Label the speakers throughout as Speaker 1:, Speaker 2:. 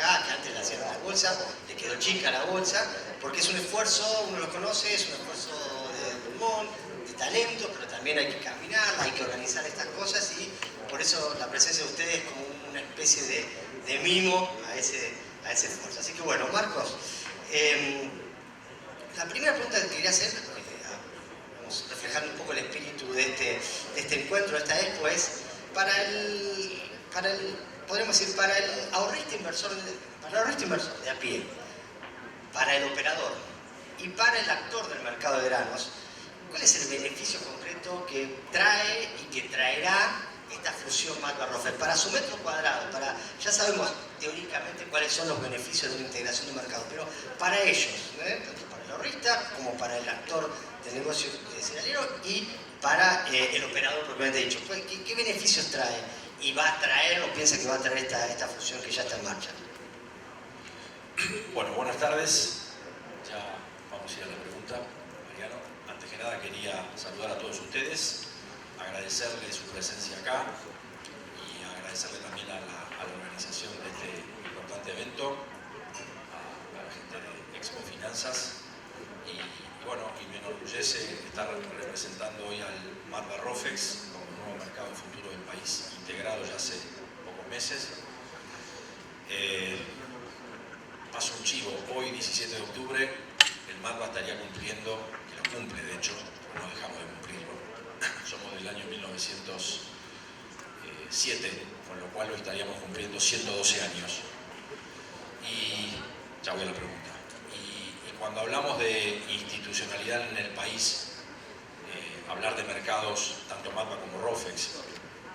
Speaker 1: acá, que antes la hacían en la bolsa, le quedó chica la bolsa, porque es un esfuerzo, uno lo conoce, es un esfuerzo de pulmón, de talento, pero también hay que caminar, hay que organizar estas cosas y por eso la presencia de ustedes es como una especie de mimo a ese esfuerzo. Así que bueno, Marcos, la primera pregunta que quería hacer, reflejando un poco el espíritu de este encuentro, de esta expo, es podríamos decir, para el ahorrista inversor de a pie, para el operador y para el actor del mercado de granos, ¿cuál es el beneficio concreto que trae y que traerá esta fusión Matva-Rofex para su metro cuadrado? Ya sabemos teóricamente cuáles son los beneficios de una integración de mercado, pero para ellos, tanto para el ahorrista como para el actor del negocio cerealero y para el operador propiamente dicho, ¿qué beneficios trae? ¿Y va a traer o piensa que va a traer esta fusión que ya está en marcha?
Speaker 2: Bueno, buenas tardes. Ya vamos a ir a la pregunta, Mariano. Antes que nada quería saludar a todos ustedes, agradecerles su presencia acá y agradecerle también a la organización de este importante evento, a la gente de Expo Finanzas y bueno, y me enorgullece estar representando hoy al Matva-Rofex como nuevo mercado futuro del país, integrado ya hace pocos meses. Paso un chivo, hoy 17 de octubre el Matva estaría cumpliendo, que lo cumple de hecho, no dejamos de cumplirlo, somos del año 1907, con lo cual hoy estaríamos cumpliendo 112 años. Y ya voy a la pregunta. Y cuando hablamos de institucionalidad en el país, hablar de mercados, tanto Matva como Rofex,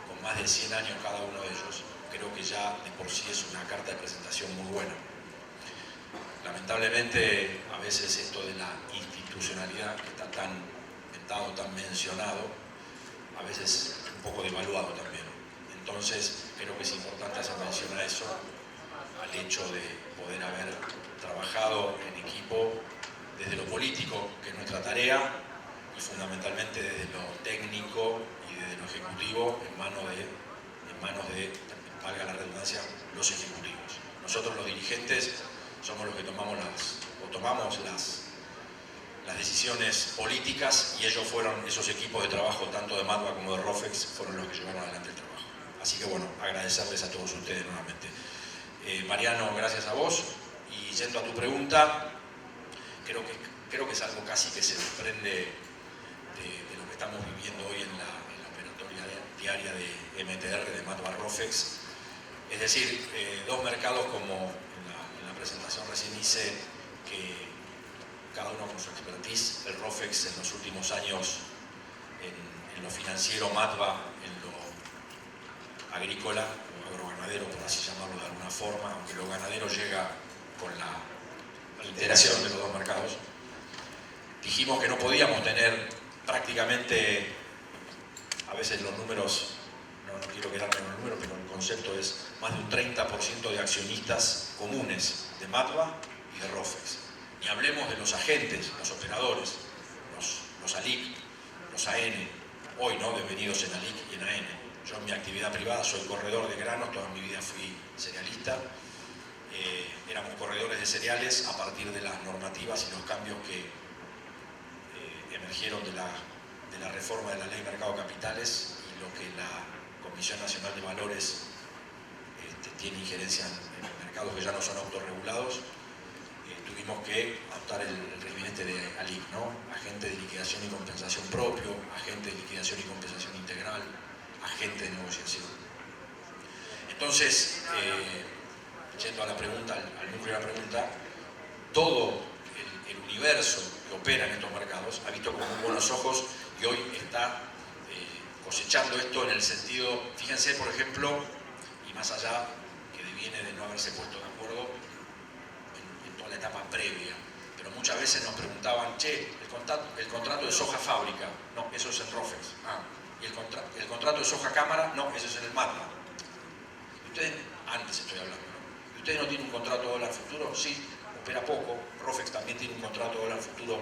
Speaker 2: con más de 100 años cada uno de ellos, creo que ya de por sí es una carta de presentación muy buena. Lamentablemente, a veces esto de la institucionalidad que está tan inventado, tan mencionado, a veces un poco devaluado también. Entonces, creo que es importante hacer mención a eso, al hecho de poder haber trabajado en equipo desde lo político, que es nuestra tarea, y fundamentalmente desde lo técnico y desde lo ejecutivo en manos de, valga la redundancia, los ejecutivos. Nosotros los dirigentes somos los que tomamos las decisiones políticas y ellos fueron, esos equipos de trabajo, tanto de Matva como de Rofex, fueron los que llevaron adelante el trabajo. Así que bueno, agradecerles a todos ustedes nuevamente. Mariano, gracias a vos. Y yendo a tu pregunta, creo que es algo casi que se desprende de lo que estamos viviendo hoy en la operatoria diaria de MTR, de Matva-Rofex. Es decir, dos mercados como en la presentación recién hice, que cada uno con su expertise, el Rofex en los últimos años en lo financiero, Matva en lo agrícola o agroganadero, por así llamarlo de alguna forma, aunque lo ganadero llega con la integración de los dos mercados. Dijimos que no podíamos tener prácticamente, a veces los números, no quiero quedarme en los números, pero el concepto es más de un 30% de accionistas comunes de Matva y de Rofex. Ni hablemos de los agentes, los operadores, los ALIC, los AN, hoy no devenidos en ALIC y en AN. Yo en mi actividad privada soy corredor de granos, toda mi vida fui cerealista. Éramos corredores de cereales a partir de las normativas y los cambios que emergieron de la reforma de la Ley de Mercado de Capitales y lo que la Comisión Nacional de Valores tiene injerencia en mercados que ya no son autorregulados. Tuvimos que adoptar el régimen de ALIC, ¿no? Agente de liquidación y compensación propio, agente de liquidación y compensación integral, agente de negociación. Entonces, yendo a la pregunta, al núcleo de la pregunta, todo el universo que opera en estos mercados ha visto con muy buenos ojos y hoy está cosechando esto en el sentido, fíjense por ejemplo, y más allá que deviene de no haberse puesto de acuerdo en toda la etapa previa, pero muchas veces nos preguntaban, che, el contrato de soja fábrica, no, eso es en Rofex, y el contrato de soja cámara, no, eso es en el Matva. Ustedes, antes estoy hablando, ¿no? ¿Ustedes no tienen un contrato de dólar futuro? Sí, opera poco, Rofex también tiene un contrato de dólar futuro.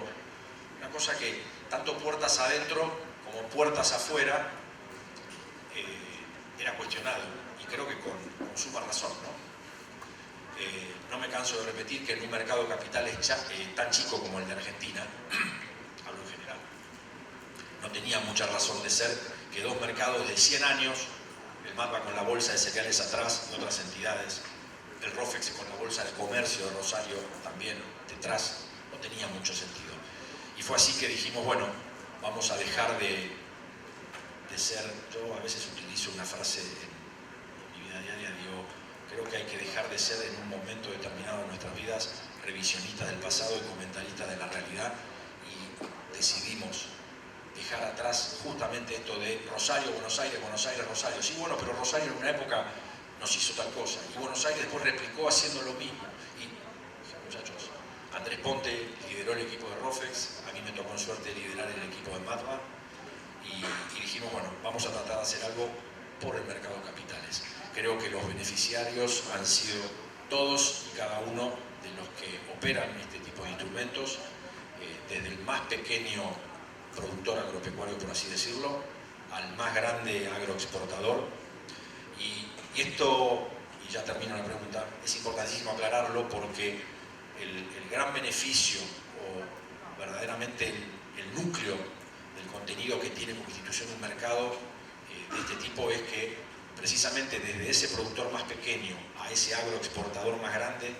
Speaker 2: Una cosa que tanto puertas adentro como puertas afuera era cuestionado, y creo que con suma razón, ¿no? canso de repetir que en un mercado de capitales tan chico como el de Argentina, hablo en general, no tenía mucha razón de ser que dos mercados de 100 años, el MATBA con la bolsa de cereales atrás de otras entidades, el ROFEX con la bolsa de comercio de Rosario también detrás, no tenía mucho sentido. Y fue así que dijimos, bueno, vamos a dejar de ser, yo a veces utilizo una frase en mi vida diaria, digo, creo que hay que dejar de ser en un momento determinado de nuestras vidas revisionistas del pasado y comentaristas de la realidad, y decidimos dejar atrás justamente esto de Rosario, Buenos Aires, Buenos Aires, Rosario. Sí, bueno, pero Rosario en una época nos hizo tal cosa, y Buenos Aires después replicó haciendo lo mismo. Y, muchachos, Andrés Ponte lideró el equipo de ROFEX, a mí me tocó en suerte liderar el equipo de MATBA, y dijimos, bueno, vamos a tratar de hacer algo por el mercado de capitales. Creo que los beneficiarios han sido todos y cada uno de los que operan este tipo de instrumentos, desde el más pequeño productor agropecuario, por así decirlo, al más grande agroexportador. Y esto, y ya termino la pregunta, es importantísimo aclararlo porque el gran beneficio, o verdaderamente el núcleo del contenido que tiene como institución un mercado de este tipo, es que precisamente desde ese productor más pequeño a ese agroexportador más grande,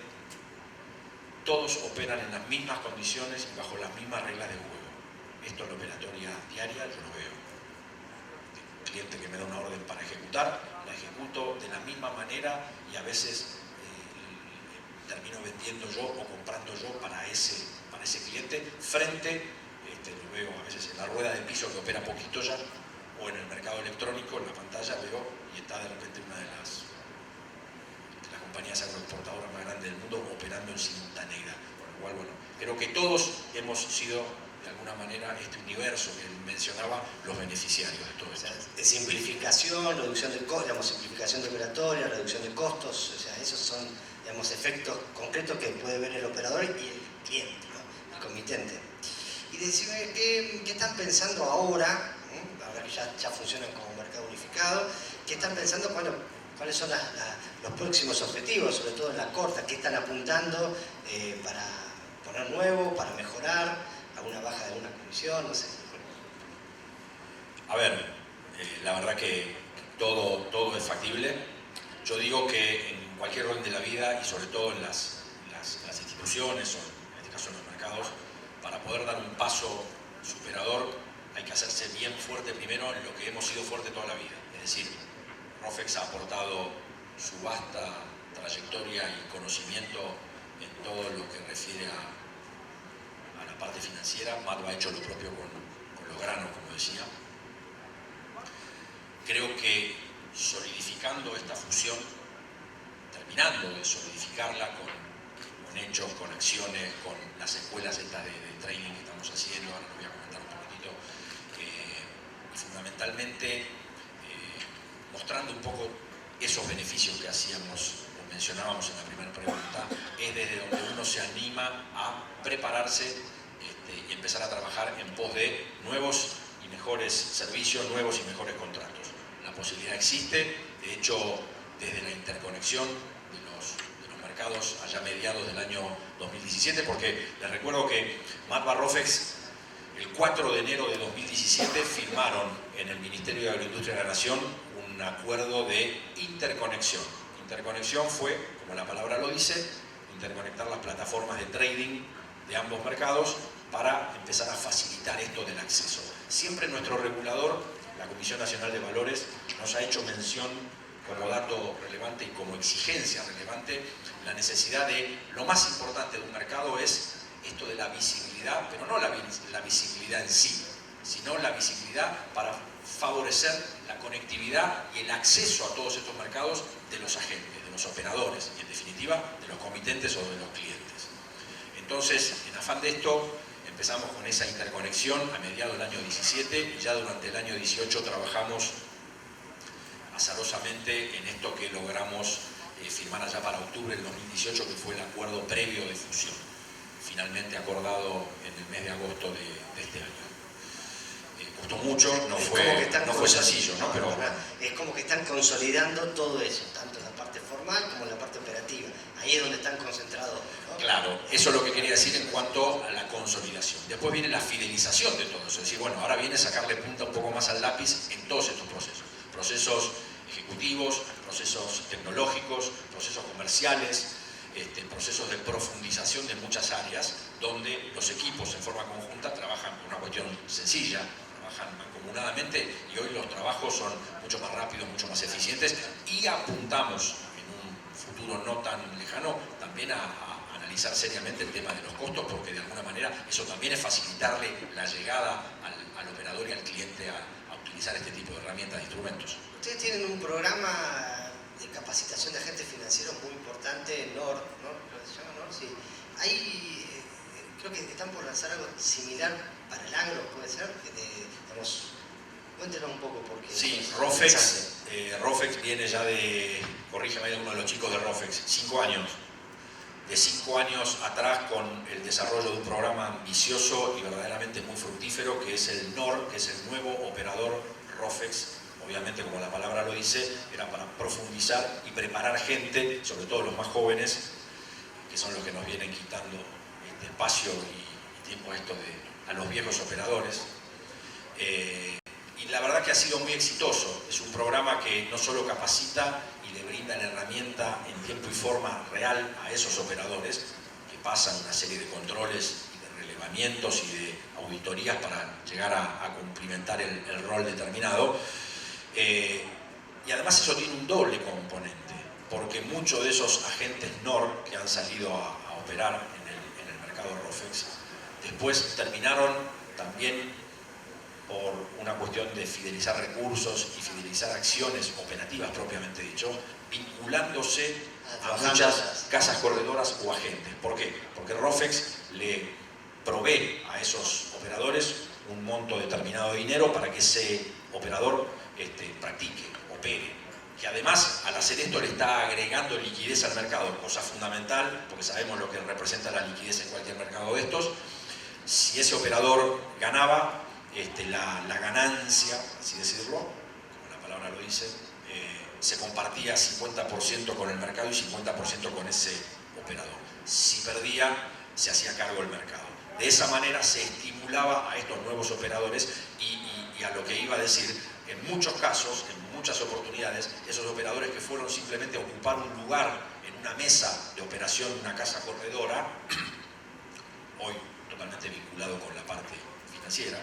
Speaker 2: todos operan en las mismas condiciones y bajo las mismas reglas de juego. Esto en la operatoria diaria yo lo veo. El cliente que me da una orden para ejecutar, la ejecuto de la misma manera, y a veces termino vendiendo yo o comprando yo para ese cliente frente, lo veo a veces en la rueda de piso que opera poquito ya, o en el mercado electrónico, en la pantalla veo y está de repente una de las compañías agroexportadoras más grandes del mundo operando en simultánea. Con lo cual, bueno, creo que todos hemos sido de alguna manera este universo que mencionaba, los beneficiarios de todo esto.
Speaker 1: De simplificación, reducción de costos, digamos, simplificación de operatoria, reducción de costos, o sea, esos son, digamos, efectos concretos que puede ver el operador y el cliente, ¿no? El comitente. Y decime, ¿qué están pensando ahora? Ahora que ya funcionan como mercado unificado, ¿qué están pensando? Bueno, ¿cuáles son los próximos objetivos, sobre todo en la corta? ¿Qué están apuntando para poner nuevo, para mejorar? ¿Alguna baja de alguna comisión? No sé.
Speaker 2: A ver, la verdad que todo es factible. Yo digo que en cualquier orden de la vida, y sobre todo en las instituciones, o en este caso en los mercados, para poder dar un paso superador hay que hacerse bien fuerte primero en lo que hemos sido fuerte toda la vida. Es decir, ROFEX ha aportado su vasta trayectoria y conocimiento en todo lo que refiere a la parte financiera. MATBA ha hecho lo propio con los granos, como decía. Creo que solidificando esta fusión, terminando de solidificarla con hechos, con acciones, con las escuelas estas de training que estamos haciendo, ahora lo voy a comentar un poquitito, y fundamentalmente mostrando un poco esos beneficios que hacíamos, o mencionábamos en la primera pregunta, es desde donde uno se anima a prepararse y empezar a trabajar en pos de nuevos y mejores servicios, nuevos y mejores contratos. La posibilidad existe, de hecho, desde la interconexión de los mercados allá mediados del año 2017, porque les recuerdo que MATBA ROFEX el 4 de enero de 2017 firmaron en el Ministerio de Agroindustria de la Nación un acuerdo de interconexión. Interconexión fue, como la palabra lo dice, interconectar las plataformas de trading de ambos mercados para empezar a facilitar esto del acceso. Siempre nuestro regulador, la Comisión Nacional de Valores, nos ha hecho mención como dato relevante y como exigencia relevante la necesidad de, lo más importante de un mercado es esto de la visibilidad, pero no la visibilidad en sí, sino la visibilidad para favorecer la conectividad y el acceso a todos estos mercados de los agentes, de los operadores y en definitiva de los comitentes o de los clientes. Entonces, en afán de esto, empezamos con esa interconexión a mediados del año 17 y ya durante el año 18 trabajamos azarosamente en esto que logramos firmar allá para octubre del 2018, que fue el acuerdo previo de fusión, finalmente acordado en el mes de agosto de este año. Costó mucho, no fue sencillo, ¿no? Pero
Speaker 1: es como que están consolidando todo eso, tanto en la parte formal como en la parte operativa. ahí es donde están concentrados, ¿no?
Speaker 2: Claro, eso es lo que quería decir en cuanto a la consolidación. Después viene la fidelización de todo eso. Es decir, bueno, ahora viene sacarle punta un poco más al lápiz en todos estos procesos. Procesos ejecutivos, procesos tecnológicos, procesos comerciales, procesos de profundización de muchas áreas, donde los equipos en forma conjunta trabajan por una cuestión sencilla, trabajan mancomunadamente, y hoy los trabajos son mucho más rápidos, mucho más eficientes, y apuntamos en un futuro no tan lejano también a analizar seriamente el tema de los costos, porque de alguna manera eso también es facilitarle la llegada al operador y al cliente a utilizar este tipo de herramientas, de instrumentos.
Speaker 1: Ustedes tienen un programa de capacitación de agentes financieros muy importante, NOR, ¿no? ¿Se llama NOR? Sí. Ahí creo que están por lanzar algo similar para el agro, ¿puede ser? Cuéntenos un poco porque...
Speaker 2: Sí, Rofex viene ya de, corrígeme alguno de los chicos de Rofex, 5 años. De 5 años atrás con el desarrollo de un programa ambicioso y verdaderamente muy fructífero, que es el NOR, que es el nuevo operador Rofex. Obviamente, como la palabra lo dice, era para profundizar y preparar gente, sobre todo los más jóvenes, que son los que nos vienen quitando espacio y tiempo a los viejos operadores. Y la verdad que ha sido muy exitoso. Es un programa que no solo capacita y le brinda la herramienta en tiempo y forma real a esos operadores, que pasan una serie de controles y de relevamientos y de auditorías para llegar a cumplimentar el rol determinado. Y además eso tiene un doble componente, porque muchos de esos agentes NOR que han salido a operar en el mercado Rofex, después terminaron también por una cuestión de fidelizar recursos y fidelizar acciones operativas propiamente dicho, vinculándose a muchas casas corredoras o agentes. ¿Por qué? Porque Rofex le provee a esos operadores un monto determinado de dinero para que ese operador practique, opere. Que además, al hacer esto, le está agregando liquidez al mercado, cosa fundamental, porque sabemos lo que representa la liquidez en cualquier mercado de estos. Si ese operador ganaba, la ganancia, así decirlo, como la palabra lo dice, se compartía 50% con el mercado y 50% con ese operador. Si perdía, se hacía cargo el mercado. De esa manera se estimulaba a estos nuevos operadores y a lo que iba a decir, en muchos casos, en muchas oportunidades, esos operadores que fueron simplemente a ocupar un lugar en una mesa de operación de una casa corredora, hoy totalmente vinculado con la parte financiera,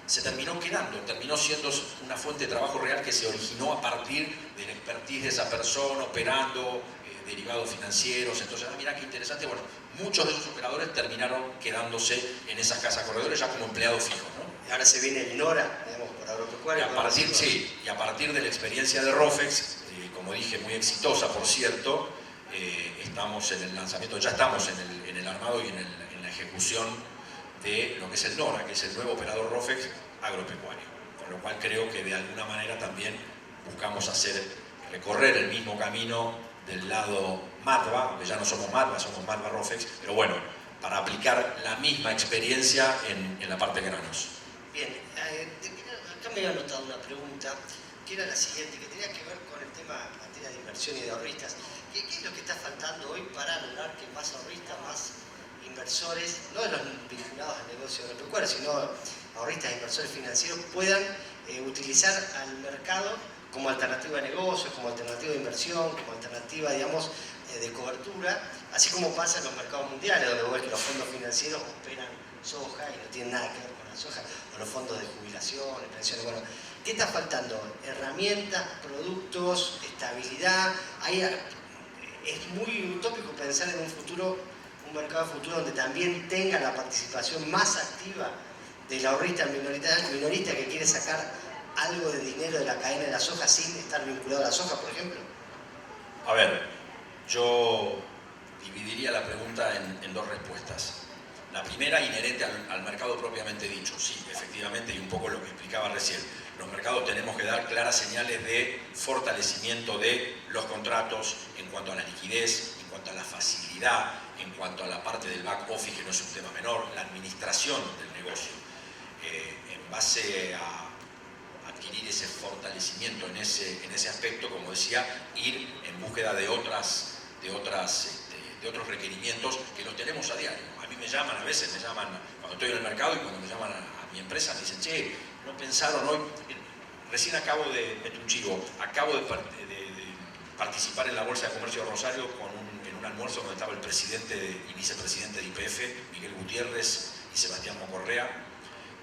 Speaker 2: se terminó quedando, terminó siendo una fuente de trabajo real que se originó a partir del expertise de esa persona operando derivados financieros. Entonces, mira qué interesante, bueno, muchos de esos operadores terminaron quedándose en esas casas corredores ya como empleados fijos, ¿no?
Speaker 1: Y ahora se viene el NORA, digamos, por agropecuario.
Speaker 2: Y a partir de la experiencia de Rofex, como dije, muy exitosa, por cierto, estamos en el lanzamiento, ya estamos en el armado y en la ejecución de lo que es el NORA, que es el nuevo operador Rofex agropecuario. Con lo cual creo que de alguna manera también buscamos recorrer el mismo camino del lado MADVA, aunque ya no somos MADVA, somos MADVA Rofex, pero bueno, para aplicar la misma experiencia en la parte granos.
Speaker 1: Bien, acá me había anotado una pregunta, que era la siguiente, que tenía que ver con el tema en materia de inversión y de ahorristas. ¿Qué es lo que está faltando hoy para lograr que más ahorristas, más inversores, no de los vinculados al negocio agropecuario, sino ahorristas e inversores financieros, puedan utilizar al mercado como alternativa de negocios, como alternativa de inversión, como alternativa, digamos, de cobertura, así como pasa en los mercados mundiales, donde vos ves que los fondos financieros operan soja y no tienen nada que ver con la soja, o los fondos de jubilación, pensiones, bueno. ¿Qué está faltando? Herramientas, productos, estabilidad. Ahí es muy utópico pensar en un mercado futuro donde también tenga la participación más activa del ahorrista minorista que quiere sacar algo de dinero de la cadena de la soja sin estar vinculado a la soja, por ejemplo.
Speaker 2: A ver, yo dividiría la pregunta en dos respuestas. La primera, inherente al mercado propiamente dicho. Sí, efectivamente, y un poco lo que explicaba recién. Los mercados tenemos que dar claras señales de fortalecimiento de los contratos en cuanto a la liquidez, en cuanto a la facilidad, en cuanto a la parte del back office, que no es un tema menor, la administración del negocio. En base a adquirir ese fortalecimiento en ese aspecto, como decía, ir en búsqueda de otras de otros requerimientos que los tenemos a diario. A mí me llaman, a veces me llaman cuando estoy en el mercado y cuando me llaman a mi empresa me dicen, che, no pensaron hoy, recién acabo de meter un chivo, acabo de participar en la Bolsa de Comercio de Rosario en un almuerzo donde estaba el presidente y vicepresidente de YPF, Miguel Gutiérrez y Sebastián Mocorrea,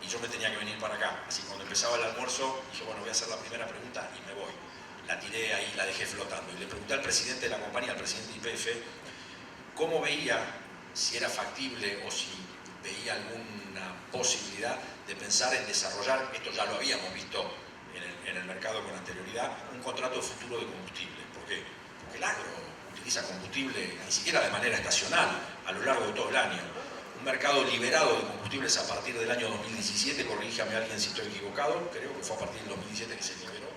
Speaker 2: y yo me tenía que venir para acá. Así que cuando empezaba el almuerzo, dije, bueno, voy a hacer la primera pregunta y me voy. La tiré ahí, la dejé flotando. Y le pregunté al presidente de la compañía, al presidente de YPF, cómo veía, si era factible o si veía alguna posibilidad de pensar en desarrollar, esto ya lo habíamos visto en el mercado con anterioridad, un contrato de futuro de combustible. ¿Por qué? Porque el agro utiliza combustible ni siquiera de manera estacional, a lo largo de todo el año. Un mercado liberado de combustibles a partir del año 2017, corríjame a alguien si estoy equivocado, creo que fue a partir del 2017 que se liberó,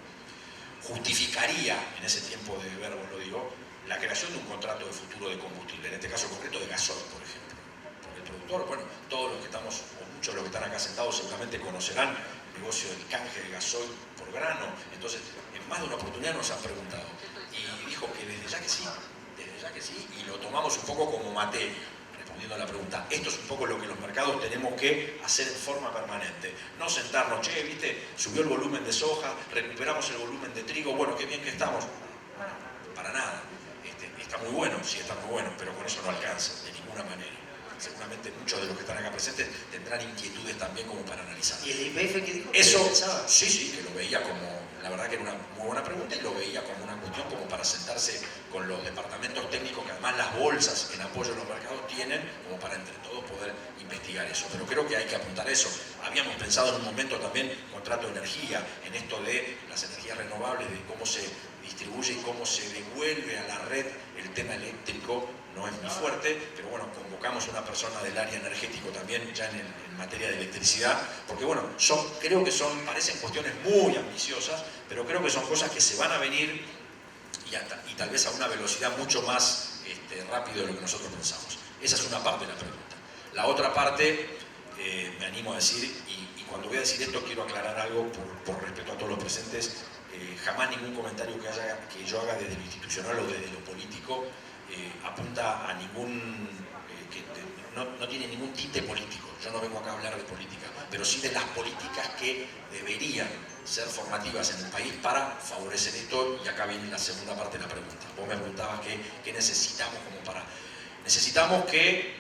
Speaker 2: justificaría, en ese tiempo de verbo lo digo, la creación de un contrato de futuro de combustible, en este caso concreto de gasoil, por ejemplo. Porque el productor, bueno, todos los que estamos, o muchos de los que están acá sentados seguramente conocerán el negocio del canje de gasoil por grano. Entonces, en más de una oportunidad nos han preguntado. Y dijo que desde ya que sí, y lo tomamos un poco como mate, respondiendo a la pregunta. Esto es un poco lo que los mercados tenemos que hacer en forma permanente. No sentarnos, che, viste, subió el volumen de soja, recuperamos el volumen de trigo, bueno, qué bien que estamos. Para nada. Está muy bueno, sí está muy bueno, pero con eso no alcanza, de ninguna manera. Seguramente muchos de los que están acá presentes tendrán inquietudes también como para analizar.
Speaker 1: ¿Y el YPF qué dijo?
Speaker 2: Eso, sí, que lo veía como, la verdad que era una muy buena pregunta y lo veía como una cuestión como para sentarse con los departamentos técnicos que además las bolsas en apoyo a los mercados tienen, como para entre todos poder investigar eso. Pero creo que hay que apuntar a eso. Habíamos pensado en un momento también contrato de energía, en esto de las energías renovables, de cómo se distribuye y cómo se devuelve a la red el tema eléctrico. No es muy fuerte, pero bueno, convocamos a una persona del área energético también ya en materia de electricidad, porque bueno, creo que parecen cuestiones muy ambiciosas, pero creo que son cosas que se van a venir y tal vez a una velocidad mucho más rápido de lo que nosotros pensamos. Esa es una parte de la pregunta. La otra parte, me animo a decir, y cuando voy a decir esto quiero aclarar algo por respeto a todos los presentes, jamás ningún comentario que yo haga desde lo institucional o desde lo político apunta a ningún, no tiene ningún tinte político. Yo no vengo acá a hablar de política, pero sí de las políticas que deberían ser formativas en el país para favorecer esto, y acá viene la segunda parte de la pregunta. Vos me preguntabas qué necesitamos necesitamos que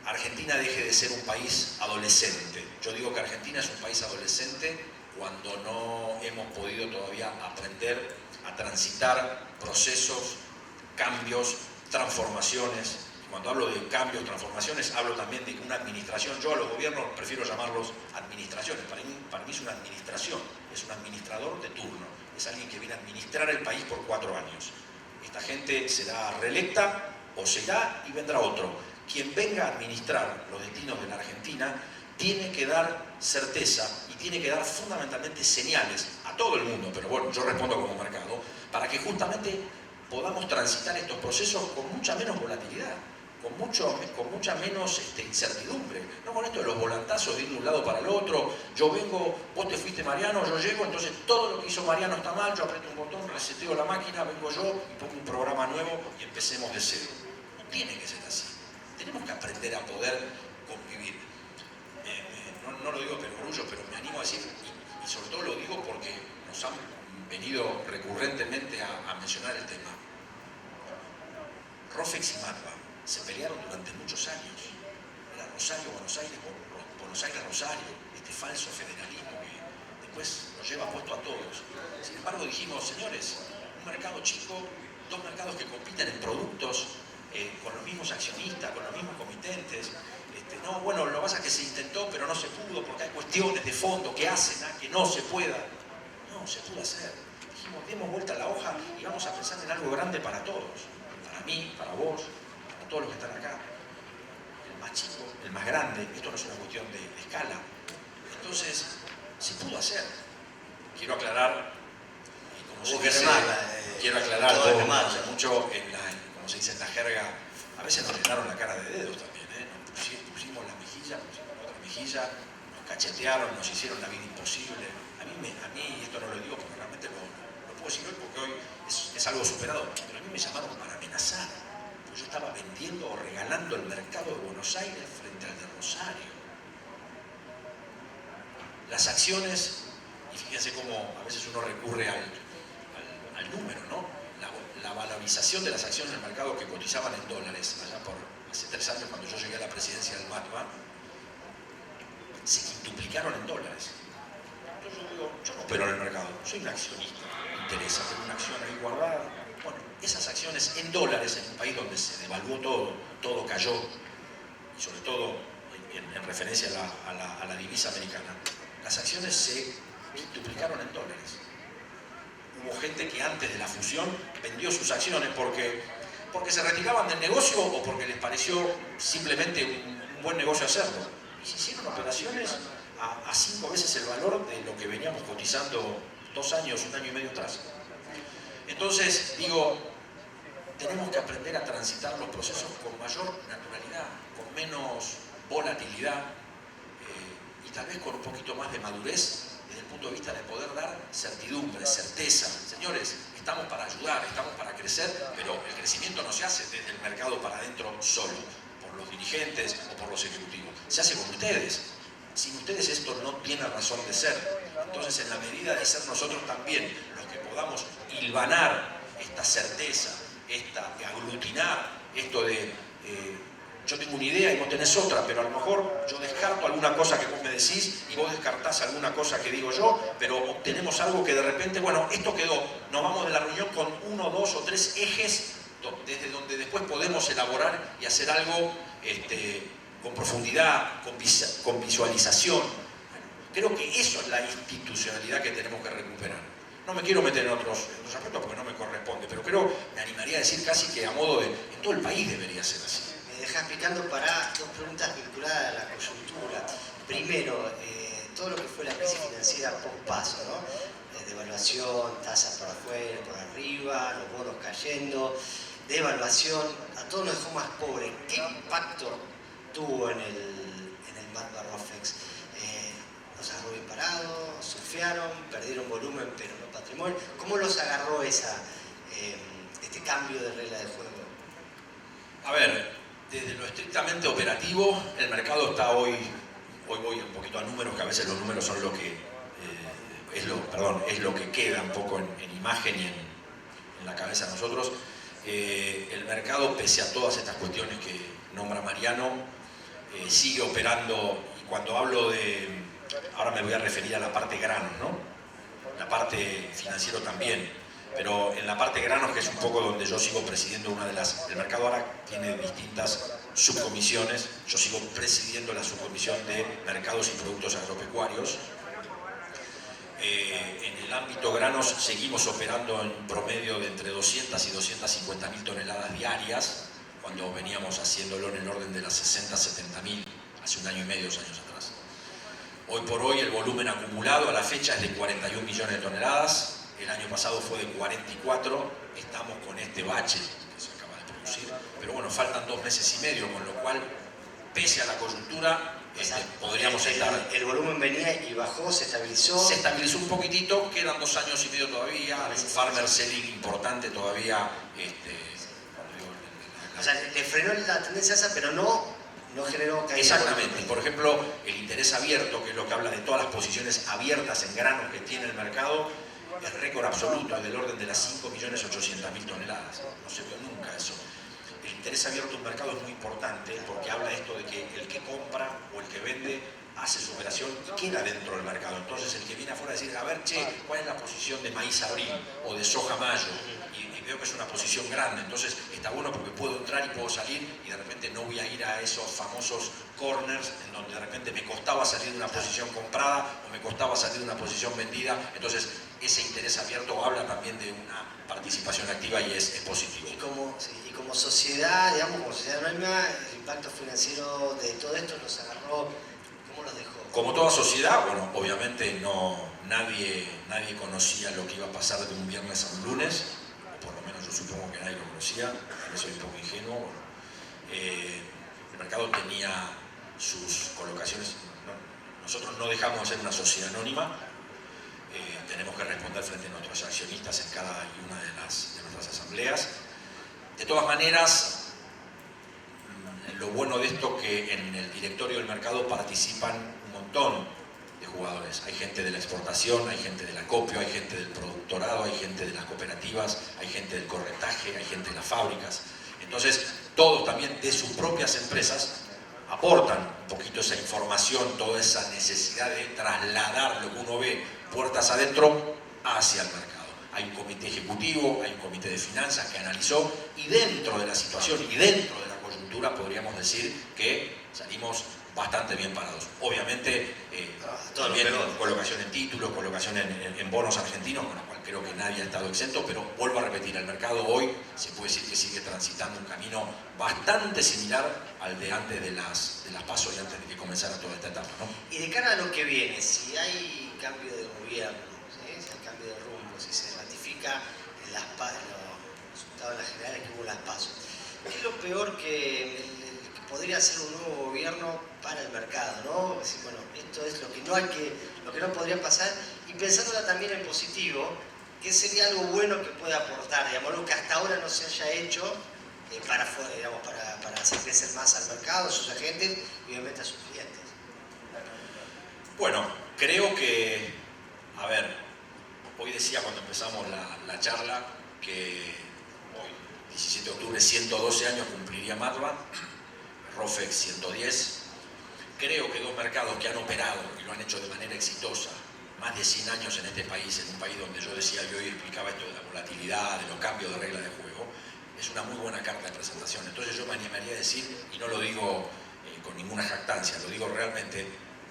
Speaker 2: Argentina deje de ser un país adolescente. Yo digo que Argentina es un país adolescente cuando no hemos podido todavía aprender a transitar procesos, cambios, transformaciones. Cuando hablo de cambios, transformaciones, hablo también de que una administración, yo a los gobiernos prefiero llamarlos administraciones, para mí es una administración, es un administrador de turno, es alguien que viene a administrar el país por 4 años. Esta gente será reelecta o se irá y vendrá otro. Quien venga a administrar los destinos de la Argentina tiene que dar certeza y tiene que dar fundamentalmente señales a todo el mundo, pero bueno, yo respondo como mercado, para que justamente podamos transitar estos procesos con mucha menos volatilidad, con mucha menos incertidumbre, no con esto de los volantazos de ir de un lado para el otro. Yo vengo, vos te fuiste Mariano, yo llego, entonces todo lo que hizo Mariano está mal, yo aprieto un botón, reseteo la máquina, vengo yo y pongo un programa nuevo y empecemos de cero. No tiene que ser así. Tenemos que aprender a poder convivir. No lo digo con orgullo, pero me animo a decir, y sobre todo lo digo porque nos han venido recurrentemente a mencionar el tema. Rofex y Matva se pelearon durante muchos años. Era Rosario-Buenos Aires, Buenos Aires-Rosario, este falso federalismo que después nos lleva puesto a todos. Sin embargo dijimos, señores, un mercado chico, 2 mercados que compiten en productos, con los mismos accionistas, con los mismos comitentes. No, bueno, lo que pasa es que se intentó, pero no se pudo, porque hay cuestiones de fondo que hacen a que no se pueda. No, se pudo hacer. Dijimos, demos vuelta a la hoja y vamos a pensar en algo grande para todos. Para mí, para vos, para todos los que están acá. El más chico, el más grande. Esto no es una cuestión de escala. Entonces, se pudo hacer. Quiero aclarar, y como se dice, quiero aclarar mucho como se dice en la jerga, a veces nos llenaron la cara de dedos también, pusimos la mejilla, pusimos la otra mejilla, nos cachetearon, nos hicieron la vida imposible. A mí esto no lo digo porque realmente lo puedo puedo decir hoy porque hoy es algo superado, pero a mí me llamaron para amenazar. Yo estaba vendiendo o regalando el mercado de Buenos Aires frente al de Rosario. Las acciones, y fíjense cómo a veces uno recurre al número, ¿no? La valorización de las acciones del mercado que cotizaban en dólares, allá por hace 3 años cuando yo llegué a la presidencia del MATBA, se quintuplicaron en dólares. Entonces yo digo, yo no opero en el mercado, soy un accionista, me interesa, tengo una acción ahí guardada. Bueno, esas acciones en dólares, en un país donde se devaluó todo cayó, y sobre todo en referencia a la divisa americana, las acciones se duplicaron en dólares. Hubo gente que antes de la fusión vendió sus acciones porque se retiraban del negocio o porque les pareció simplemente un buen negocio hacerlo. Y se hicieron operaciones a 5 veces el valor de lo que veníamos cotizando 2 años, 1 año y medio atrás. Entonces, digo, tenemos que aprender a transitar los procesos con mayor naturalidad, con menos volatilidad y tal vez con un poquito más de madurez desde el punto de vista de poder dar certidumbre, certeza. Señores, estamos para ayudar, estamos para crecer, pero el crecimiento no se hace desde el mercado para adentro solo, por los dirigentes o por los ejecutivos. Se hace con ustedes. Sin ustedes esto no tiene razón de ser. Entonces, en la medida de ser nosotros también los que podamos hilvanar esta certeza, aglutinar esto de yo tengo una idea y vos tenés otra, pero a lo mejor yo descarto alguna cosa que vos me decís y vos descartás alguna cosa que digo yo, pero obtenemos algo que de repente, bueno, esto quedó, nos vamos de la reunión con 1, 2 o 3 ejes desde donde después podemos elaborar y hacer algo con profundidad, con visualización. Creo que eso es la institucionalidad que tenemos que recuperar. No me quiero meter en otros aspectos porque no me corresponde, pero me animaría a decir casi que a modo de, en todo el país debería ser así.
Speaker 1: Me dejas picando para 2 preguntas vinculadas a la coyuntura. Primero, todo lo que fue la crisis financiera post-paso, ¿no? Devaluación, tasas por afuera, por arriba, los bonos cayendo, devaluación, a todos nos dejó más pobres. ¿Qué impacto tuvo en el MATBA Rofex? ¿Los agarró bien parados? ¿Surfearon? ¿Perdieron volumen pero no patrimonio? ¿Cómo los agarró este cambio de regla de juego?
Speaker 2: A ver, desde lo estrictamente operativo, el mercado está hoy voy un poquito a números, que a veces los números son lo que es lo que queda un poco en imagen y en la cabeza de nosotros. El mercado, pese a todas estas cuestiones que nombra Mariano, sigue operando, y cuando hablo ahora me voy a referir a la parte granos, ¿no? La parte financiero también, pero en la parte granos, que es un poco donde yo sigo presidiendo el mercado ahora tiene distintas subcomisiones, yo sigo presidiendo la subcomisión de mercados y productos agropecuarios. En el ámbito granos seguimos operando en promedio de entre 200 y 250.000 toneladas diarias, cuando veníamos haciéndolo en el orden de las 60, 70.000 hace 1 año y medio, 2 años atrás. Hoy por hoy el volumen acumulado a la fecha es de 41 millones de toneladas, el año pasado fue de 44, estamos con este bache que se acaba de producir, pero bueno, faltan 2 meses y medio, con lo cual, pese a la coyuntura, podríamos estar...
Speaker 1: El volumen venía y bajó, se estabilizó.
Speaker 2: Se estabilizó un poquitito, quedan 2 años y medio todavía, hay un farmer selling importante todavía.
Speaker 1: O sea, le frenó la tendencia esa, pero no generó caída.
Speaker 2: Exactamente. Por ejemplo, el interés abierto, que es lo que habla de todas las posiciones abiertas en granos que tiene el mercado, es récord absoluto, es del orden de las 5.800.000 toneladas. No se vio nunca eso. El interés abierto en un mercado es muy importante porque habla esto de que el que compra o el que vende hace su operación y queda dentro del mercado. Entonces el que viene afuera decir, a ver, che, ¿cuál es la posición de maíz abril o de soja mayo? Y veo que es una posición grande, entonces está bueno porque puedo entrar y puedo salir y de repente no voy a ir a esos famosos corners en donde de repente me costaba salir de una posición comprada o me costaba salir de una posición vendida. Entonces ese interés abierto habla también de una participación activa y es positivo.
Speaker 1: Y como sociedad, digamos, como sociedad anónima, el impacto financiero de todo esto los agarró, ¿cómo los dejó?
Speaker 2: Como toda sociedad, bueno, obviamente nadie conocía lo que iba a pasar de un viernes a un lunes, o por lo menos yo supongo que nadie lo conocía, soy un poco ingenuo. Bueno, el mercado tenía sus colocaciones, nosotros no dejamos de ser una sociedad anónima, tenemos que responder frente a nuestros accionistas en cada una de nuestras asambleas. De todas maneras, lo bueno de esto es que en el directorio del mercado participan un montón de jugadores. Hay gente de la exportación, hay gente del acopio, hay gente del productorado, hay gente de las cooperativas, hay gente del corretaje, hay gente de las fábricas. Entonces, todos también de sus propias empresas aportan un poquito esa información, toda esa necesidad de trasladar lo que uno ve puertas adentro hacia el mercado. Hay un comité ejecutivo, hay un comité de finanzas que analizó y dentro de la situación y dentro de la coyuntura podríamos decir que salimos bastante bien parados. Obviamente, también colocación en títulos, colocación en bonos argentinos, con lo cual creo que nadie ha estado exento, pero vuelvo a repetir, el mercado hoy se puede decir que sigue transitando un camino bastante similar al de antes de las PASO y antes de que comenzara toda esta etapa, ¿no?
Speaker 1: Y de cara a lo que viene, si hay cambio de gobierno, ¿sí? Si hay cambio de rumbo, si se ratifica en los resultados en las generales que hubo las PASO, ¿qué es lo peor que podría ser un nuevo gobierno para el mercado, ¿no? Decir, bueno, esto es lo que no podría pasar, y pensándola también en positivo, ¿qué sería algo bueno que pueda aportar, digamos, algo que hasta ahora no se haya hecho para hacer crecer más al mercado, a sus agentes y obviamente a sus clientes?
Speaker 2: Bueno, creo que, a ver, hoy decía cuando empezamos la charla que hoy, 17 de octubre, 112 años cumpliría Matva, Rofex 110. Creo que dos mercados que han operado y lo han hecho de manera exitosa más de 100 años en este país, en un país donde yo decía, yo hoy explicaba esto de la volatilidad, de los cambios de reglas de juego, es una muy buena carta de presentación. Entonces yo me animaría a decir, y no lo digo con ninguna jactancia, lo digo realmente,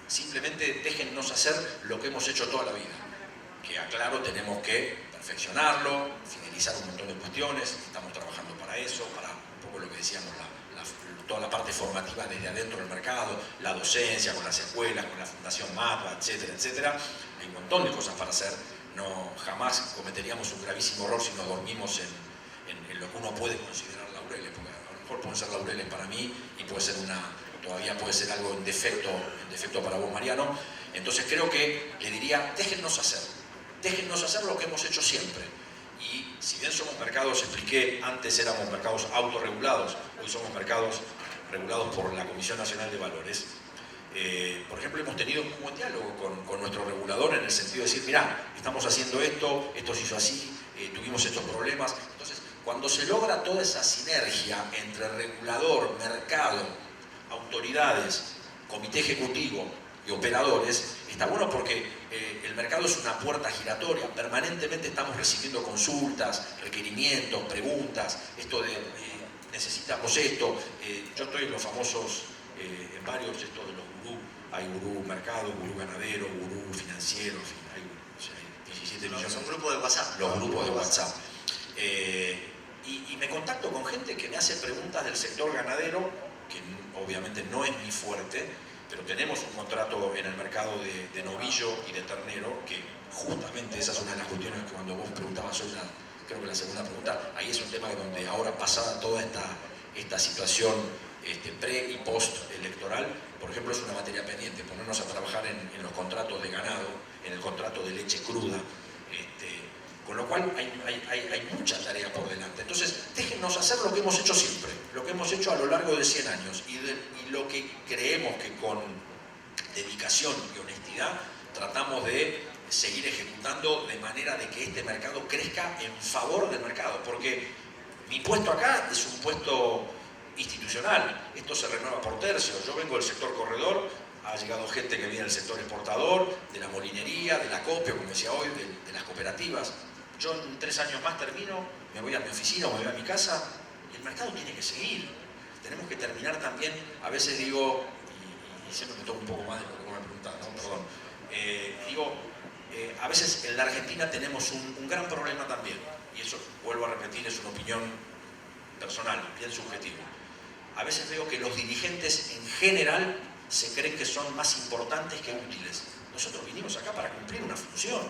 Speaker 2: simplemente déjennos hacer lo que hemos hecho toda la vida. Que aclaro, tenemos que perfeccionarlo, finalizar un montón de cuestiones, estamos trabajando para eso, para un poco lo que decíamos, toda la parte formativa desde adentro del mercado, la docencia, con las escuelas, con la Fundación Matva, etcétera, etcétera. Hay un montón de cosas para hacer. No, jamás cometeríamos un gravísimo error si nos dormimos en lo que uno puede considerar laureles, porque a lo mejor pueden ser laureles para mí y todavía puede ser algo en defecto para vos, Mariano. Entonces creo que le diría, déjennos hacer lo que hemos hecho siempre. Y si bien somos mercados, expliqué, antes éramos mercados autorregulados, hoy somos mercados regulados por la Comisión Nacional de Valores. Por ejemplo, hemos tenido un buen diálogo con nuestro regulador en el sentido de decir, mirá, estamos haciendo esto se hizo así, tuvimos estos problemas. Entonces, cuando se logra toda esa sinergia entre regulador, mercado, autoridades, comité ejecutivo y operadores, está bueno porque el mercado es una puerta giratoria, permanentemente estamos recibiendo consultas, requerimientos, preguntas, esto de necesitamos esto, yo estoy en los famosos, en varios estos de los gurús, hay gurú mercado, gurú ganadero, gurú financiero, en fin, hay 17 millones.
Speaker 1: Son grupos de WhatsApp.
Speaker 2: Los grupos de WhatsApp. Y me contacto con gente que me hace preguntas del sector ganadero, que obviamente no es mi fuerte, pero tenemos un contrato en el mercado de novillo y de ternero, que justamente esa es una de las cuestiones que cuando vos preguntabas hoy, creo que la segunda pregunta, ahí es un tema donde ahora pasada toda esta situación pre y post electoral, por ejemplo, es una materia pendiente, ponernos a trabajar en los contratos de ganado, en el contrato de leche cruda, con lo cual hay mucha tarea por delante. Entonces, déjennos hacer lo que hemos hecho siempre, lo que hemos hecho a lo largo de 100 años y lo que creemos que con dedicación y honestidad tratamos de seguir ejecutando de manera de que este mercado crezca en favor del mercado, porque mi puesto acá es un puesto institucional, esto se renueva por tercios, yo vengo del sector corredor, ha llegado gente que viene del sector exportador, de la molinería, del acopio, como decía hoy, de las cooperativas. Yo en 3 años más termino, me voy a mi oficina o me voy a mi casa y el mercado tiene que seguir. Tenemos que terminar también, a veces digo, y siempre me tomo un poco más de lo que vos me preguntás, ¿no? Perdón. A veces en la Argentina tenemos un gran problema también, y eso, vuelvo a repetir, es una opinión personal, bien subjetiva. A veces veo que los dirigentes en general se creen que son más importantes que útiles. Nosotros vinimos acá para cumplir una función.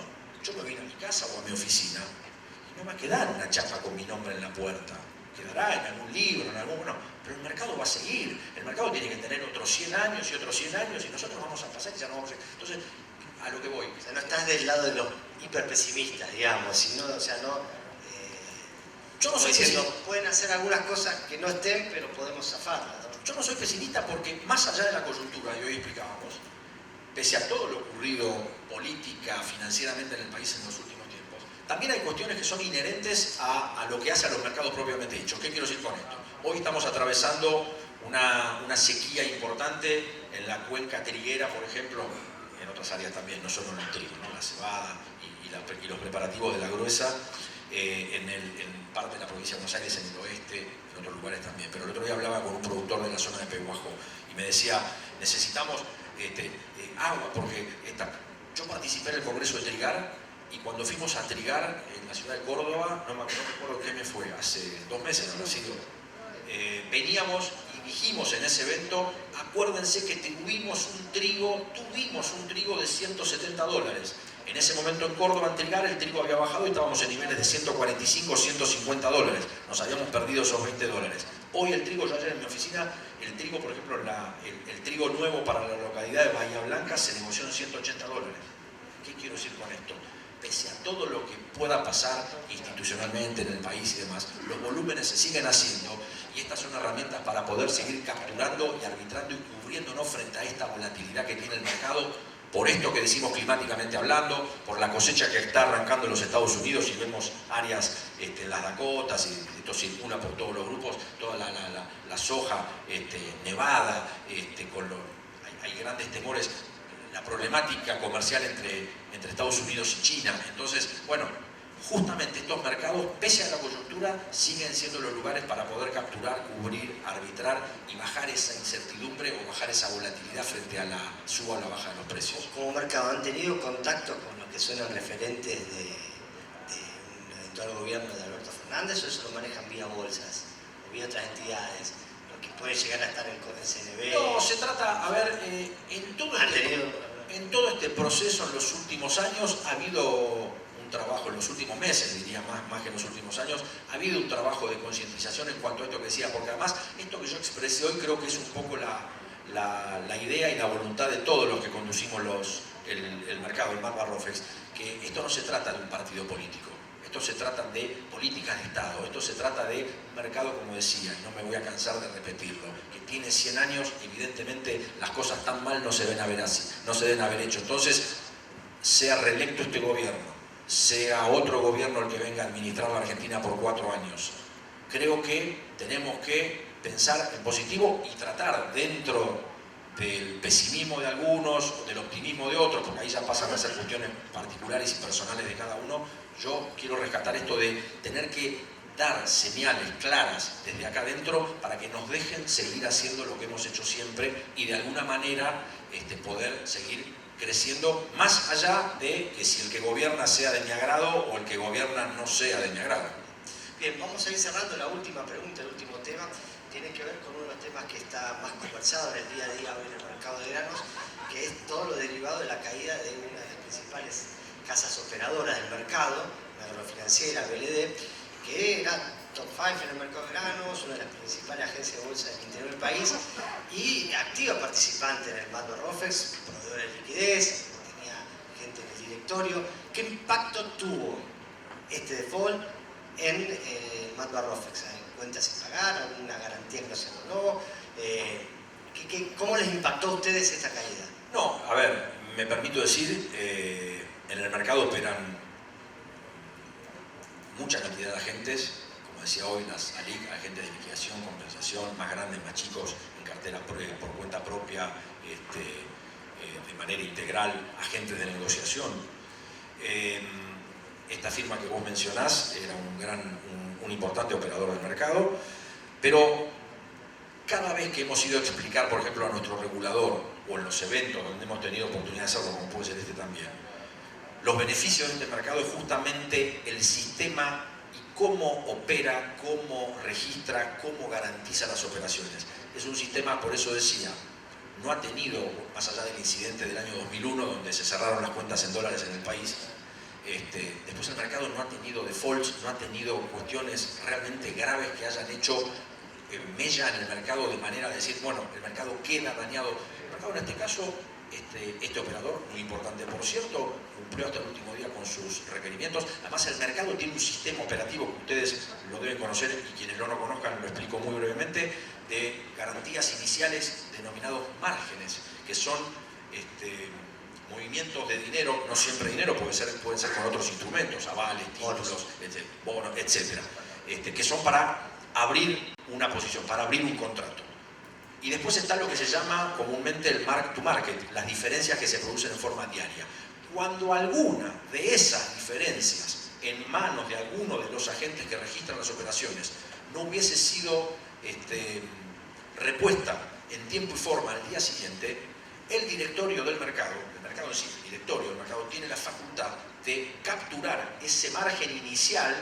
Speaker 2: Yo me vine a mi casa o a mi oficina y no va a quedar una chapa con mi nombre en la puerta. Quedará en algún libro, pero el mercado va a seguir. El mercado tiene que tener otros 100 años y otros 100 años y nosotros vamos a pasar y ya no vamos a... Entonces, a lo que voy.
Speaker 1: O sea, no estás del lado de los hiperpesimistas, digamos, sino, o sea, no...
Speaker 2: Yo no soy
Speaker 1: diciendo,
Speaker 2: pesimista.
Speaker 1: pueden hacer algunas cosas que no estén, pero podemos zafarlas, ¿no?
Speaker 2: Yo no soy pesimista porque más allá de la coyuntura que hoy explicábamos, pese a todo lo ocurrido política, financieramente en el país en los últimos tiempos, también hay cuestiones que son inherentes a lo que hace a los mercados propiamente dichos. ¿Qué quiero decir con esto? Hoy estamos atravesando una sequía importante en la cuenca triguera, por ejemplo, en otras áreas también, no solo en el trigo, ¿no? La cebada y los preparativos de la gruesa, en parte de la provincia de Buenos Aires, en el oeste, en otros lugares también. Pero el otro día hablaba con un productor de la zona de Pehuajó y me decía, necesitamos agua, porque yo participé en el Congreso de Trigar y cuando fuimos a trigar en la ciudad de Córdoba, no me acuerdo qué me fue, hace 2 meses habrá sido, veníamos y dijimos en ese evento, acuérdense que tuvimos un trigo de $170. En ese momento en Córdoba, en Trigar, el trigo había bajado y estábamos en niveles de 145, $150. Nos habíamos perdido esos $20. Hoy el trigo, yo ayer en mi oficina, el trigo, por ejemplo, el trigo nuevo para la localidad de Bahía Blanca se negoció en $180. ¿Qué quiero decir con esto? Pese a todo lo que pueda pasar institucionalmente en el país y demás, los volúmenes se siguen haciendo y estas son herramientas para poder seguir capturando y arbitrando y cubriéndonos frente a esta volatilidad que tiene el mercado, por esto que decimos climáticamente hablando, por la cosecha que está arrancando en los Estados Unidos y vemos áreas en las Dakotas, y esto circula por todos los grupos, toda la soja nevada, hay grandes temores, la problemática comercial entre Estados Unidos y China. Entonces, bueno, justamente estos mercados, pese a la coyuntura, siguen siendo los lugares para poder capturar, cubrir, arbitrar y bajar esa incertidumbre o bajar esa volatilidad frente a la suba o la baja de los precios.
Speaker 1: Como mercado, ¿han tenido contacto con lo que suenan referentes de un eventual gobierno de Alberto Fernández, o eso lo manejan vía bolsas o vía otras entidades, lo que puede llegar a estar en CNB?
Speaker 2: No, se trata, a ver, en todo este proceso en los últimos años ha habido trabajo, en los últimos meses, diría más que en los últimos años, ha habido un trabajo de concientización en cuanto a esto que decía, porque además esto que yo expresé hoy creo que es un poco la idea y la voluntad de todos los que conducimos el mercado, el Marva Rofex, que esto no se trata de un partido político, esto se trata de políticas de Estado, esto se trata de un mercado, como decía, y no me voy a cansar de repetirlo, que tiene 100 años, evidentemente las cosas tan mal no se deben haber así, no se deben haber hecho. Entonces, sea reelecto este gobierno, sea otro gobierno el que venga a administrar la Argentina por 4 años. Creo que tenemos que pensar en positivo y tratar dentro del pesimismo de algunos, del optimismo de otros, porque ahí ya pasan a ser cuestiones particulares y personales de cada uno. Yo quiero rescatar esto de tener que dar señales claras desde acá adentro para que nos dejen seguir haciendo lo que hemos hecho siempre y de alguna manera poder seguir creciendo más allá de que si el que gobierna sea de mi agrado o el que gobierna no sea de mi agrado.
Speaker 1: Bien, vamos a ir cerrando. La última pregunta, el último tema, tiene que ver con uno de los temas que está más conversado en el día a día hoy en el mercado de granos, que es todo lo derivado de la caída de una de las principales casas operadoras del mercado, una agrofinanciera, BLD, que era top 5 en el mercado de granos, una de las principales agencias de bolsa del interior del país y activa participante en el Marva Rofex, proveedor de liquidez, tenía gente en el directorio. ¿Qué impacto tuvo este default en Marva Rofex? ¿Hay cuentas sin pagar? ¿Alguna garantía que no se donó? ¿Cómo les impactó a ustedes esta caída?
Speaker 2: No, a ver, me permito decir, en el mercado operan mucha cantidad de agentes, como decía hoy, las ALIC, agentes de liquidación, compensación, más grandes, más chicos, en cartera por cuenta propia, de manera integral, agentes de negociación. Esta firma que vos mencionás era un importante operador del mercado, pero cada vez que hemos ido a explicar, por ejemplo, a nuestro regulador o en los eventos donde hemos tenido oportunidad de hacerlo, como puede ser este también, los beneficios de este mercado es justamente el sistema y cómo opera, cómo registra, cómo garantiza las operaciones. Es un sistema, por eso decía, no ha tenido, más allá del incidente del año 2001, donde se cerraron las cuentas en dólares en el país, después el mercado no ha tenido defaults, no ha tenido cuestiones realmente graves que hayan hecho mella en el mercado de manera de decir, bueno, el mercado queda dañado. El mercado en este caso este operador, muy importante por cierto, cumplió hasta el último día con sus requerimientos. Además, el mercado tiene un sistema operativo que ustedes lo deben conocer y quienes no lo conozcan lo explico muy brevemente, de garantías iniciales denominados márgenes, que son movimientos de dinero, no siempre dinero, pueden ser con otros instrumentos, avales, títulos, bonos, etc., que son para abrir una posición, para abrir un contrato. Y después está lo que se llama comúnmente el mark to market, las diferencias que se producen en forma diaria. Cuando alguna de esas diferencias en manos de alguno de los agentes que registran las operaciones no hubiese sido repuesta en tiempo y forma al día siguiente, el directorio del mercado en sí, el directorio del mercado tiene la facultad de capturar ese margen inicial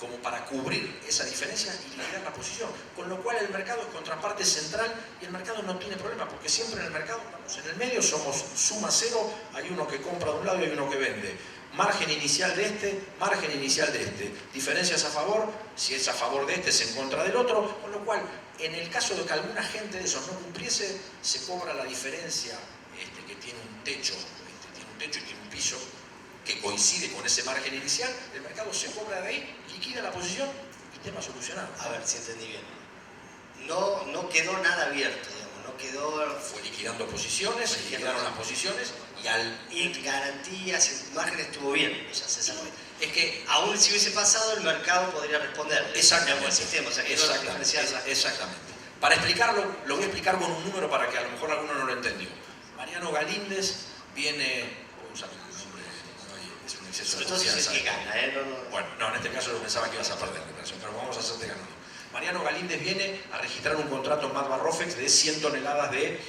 Speaker 2: como para cubrir esa diferencia y liquidar la posición. Con lo cual el mercado es contraparte central y el mercado no tiene problema, porque siempre en el mercado, vamos, en el medio somos suma cero, hay uno que compra de un lado y hay uno que vende. Margen inicial de margen inicial de diferencias a favor, si es a favor de es en contra del otro, con lo cual, en el caso de que algún agente de esos no cumpliese, se cobra la diferencia que tiene un techo, y tiene un piso, que coincide con ese margen inicial, el mercado se cobra de ahí, liquida la posición y tema solucionado.
Speaker 1: A ver si entendí bien. No quedó nada abierto, digamos, no quedó...
Speaker 2: Fue liquidando posiciones, se liquidaron las posiciones
Speaker 1: y garantías, el margen estuvo bien, o sea, se sabe.
Speaker 2: Es que
Speaker 1: aún si hubiese pasado, el mercado podría responder.
Speaker 2: Exactamente.
Speaker 1: El sistema, o sea,
Speaker 2: exactamente. Para explicarlo, lo voy a explicar con un número para que a lo mejor alguno no lo entendió. Mariano Galíndez viene... Es un exceso de confianza.
Speaker 1: Que gana,
Speaker 2: Bueno, no, en este caso yo pensaba que ibas a perder la operación, pero vamos a hacerte ganando. Mariano Galíndez viene a registrar un contrato en Matva Rofex de 100 toneladas de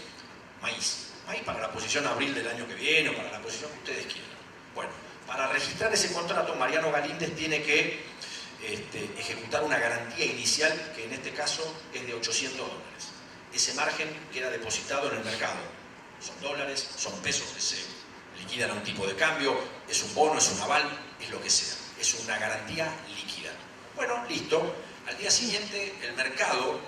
Speaker 2: maíz. Maíz para la posición abril del año que viene o para la posición que ustedes quieran. Bueno, para registrar ese contrato, Mariano Galíndez tiene que ejecutar una garantía inicial que en este caso es de $800. Ese margen queda depositado en el mercado. Son dólares, son pesos que se liquidan a un tipo de cambio, es un bono, es un aval, es lo que sea. Es una garantía líquida. Bueno, listo. Al día siguiente, el mercado,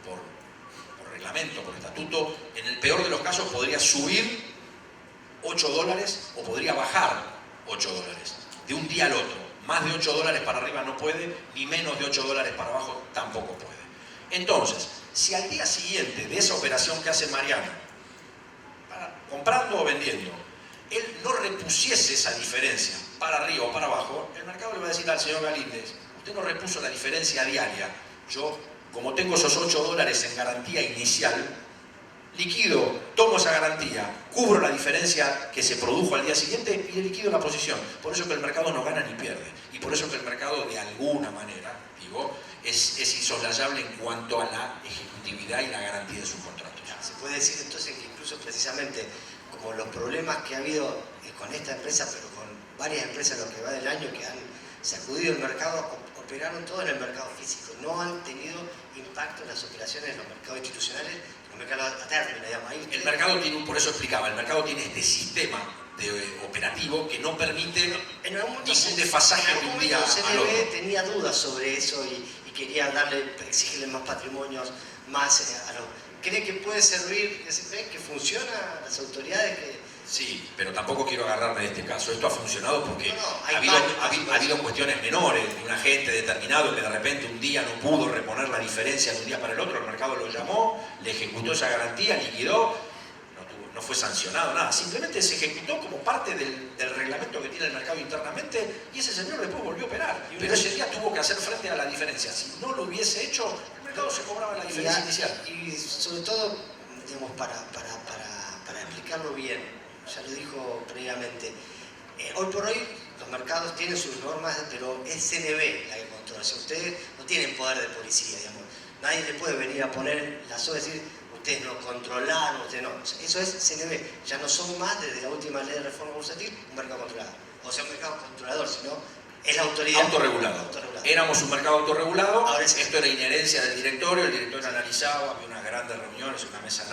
Speaker 2: por reglamento, por estatuto, en el peor de los casos podría subir $8 o podría bajar $8. De un día al otro. Más de $8 para arriba no puede, ni menos de $8 para abajo tampoco puede. Entonces, si al día siguiente de esa operación que hace Mariano, comprando o vendiendo, él no repusiese esa diferencia para arriba o para abajo, el mercado le va a decir al señor Galíndez, usted no repuso la diferencia diaria, yo, como tengo esos $8 en garantía inicial, liquido, tomo esa garantía, cubro la diferencia que se produjo al día siguiente y le liquido la posición. Por eso que el mercado no gana ni pierde. Y por eso que el mercado, de alguna manera, digo, es insoslayable en cuanto a la ejecutividad y la garantía de sus contratos.
Speaker 1: Se puede decir entonces que incluso precisamente como los problemas que ha habido con esta empresa, pero con varias empresas lo que va del año que han sacudido el mercado, operaron todo en el mercado físico, no han tenido impacto en las operaciones en los mercados institucionales, en los mercados a término, digamos. Ahí
Speaker 2: el mercado tiene, por eso explicaba, el mercado tiene este sistema operativo que no permite ningún desfasaje de un día al otro.
Speaker 1: CNB tenía dudas sobre eso y quería exigirle más patrimonios, más a los... ¿Cree que puede servir, que funciona las autoridades?
Speaker 2: Sí, pero tampoco quiero agarrarme de este caso. Esto ha funcionado porque ha habido cuestiones menores de un agente determinado que de repente un día no pudo reponer la diferencia de un día para el otro, el mercado lo llamó, le ejecutó esa garantía, liquidó, no fue sancionado, nada. Simplemente se ejecutó como parte del reglamento que tiene el mercado internamente y ese señor después volvió a operar. Pero ese día tuvo que hacer frente a la diferencia. Si no lo hubiese hecho, el mercado se cobraba la diferencia inicial.
Speaker 1: Y sobre todo, digamos, para explicarlo bien, ya lo dijo previamente, hoy por hoy los mercados tienen sus normas, pero es CNB la que controla. Si ustedes no tienen poder de policía, digamos, nadie le puede venir a poner la soga y decir, ustedes no controlaron, ustedes no. Eso es CNB, ya no son más desde la última ley de reforma bursátil un mercado controlado. O sea, un mercado controlador, sino es la autoridad.
Speaker 2: Autorregulado. Éramos un mercado autorregulado,
Speaker 1: ahora
Speaker 2: esto era inherencia del directorio, el directorio analizaba, había unas grandes reuniones, una mesa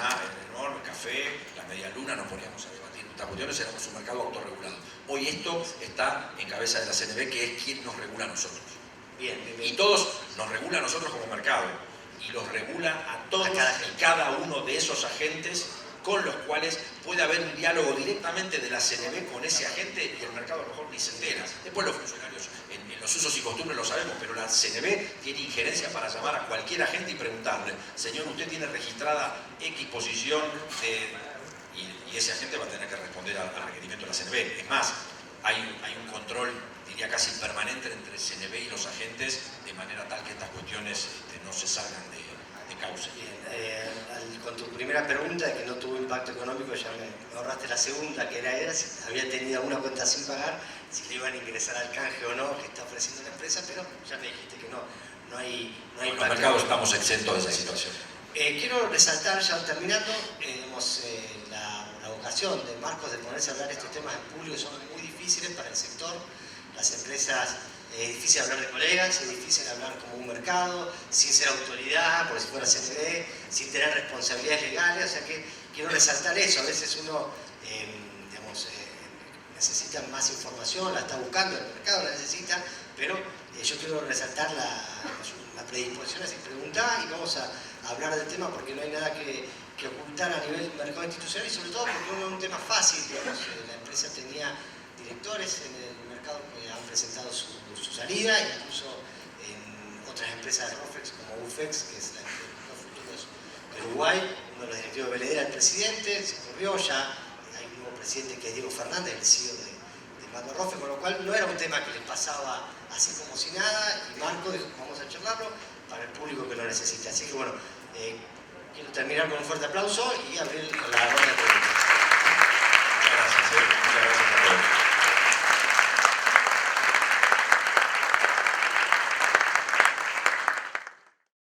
Speaker 2: enorme, café, la media luna, nos poníamos a debatir estas cuestiones, éramos un mercado autorregulado. Hoy esto está en cabeza de la CNB, que es quien nos regula a nosotros.
Speaker 1: Bien.
Speaker 2: Y todos nos regula a nosotros como mercado, y los regula a todos y cada uno de esos agentes con los cuales puede haber un diálogo directamente de la CNB con ese agente y el mercado a lo mejor ni se entera. Después los funcionarios en los usos y costumbres lo sabemos, pero la CNB tiene injerencia para llamar a cualquier agente y preguntarle, señor, usted tiene registrada X posición y ese agente va a tener que responder al requerimiento de la CNB. Es más, hay un control, diría casi permanente, entre CNB y los agentes, de manera tal que estas cuestiones no se salgan de causa.
Speaker 1: Bien, con tu primera pregunta, de que no tuvo impacto económico, ya me ahorraste la segunda, que era si había tenido alguna cuenta sin pagar, si le iban a ingresar al canje o no, que está ofreciendo la empresa, pero ya me dijiste que no hay impacto.
Speaker 2: Los mercados estamos exentos de esa situación.
Speaker 1: Quiero resaltar, ya terminando, la vocación de Marcos de ponerse a hablar de estos temas en público son muy difíciles para el sector. Las empresas, es difícil hablar de colegas, es difícil hablar como un mercado, sin ser autoridad, porque si fuera CNB, sin tener responsabilidades legales. O sea que quiero resaltar eso. A veces uno necesita más información, la está buscando, el mercado la necesita, pero yo quiero resaltar la predisposición a preguntar y vamos a hablar del tema porque no hay nada que ocultar a nivel mercado institucional y sobre todo porque no es un tema fácil. La empresa tenía directores en el mercado que han presentado su salida, incluso en otras empresas de Rofex como UFEX, que es la empresa de los futuros de Uruguay. Uno de los directivos de Beledad era el presidente, se corrió, ya hay un nuevo presidente que es Diego Fernández, el CEO de Marco Rofex, con lo cual no era un tema que les pasaba así como si nada, y Marco dijo, vamos a charlarlo para el público que lo necesita. Así que bueno, quiero terminar con un fuerte aplauso y abrir con la ronda de preguntas.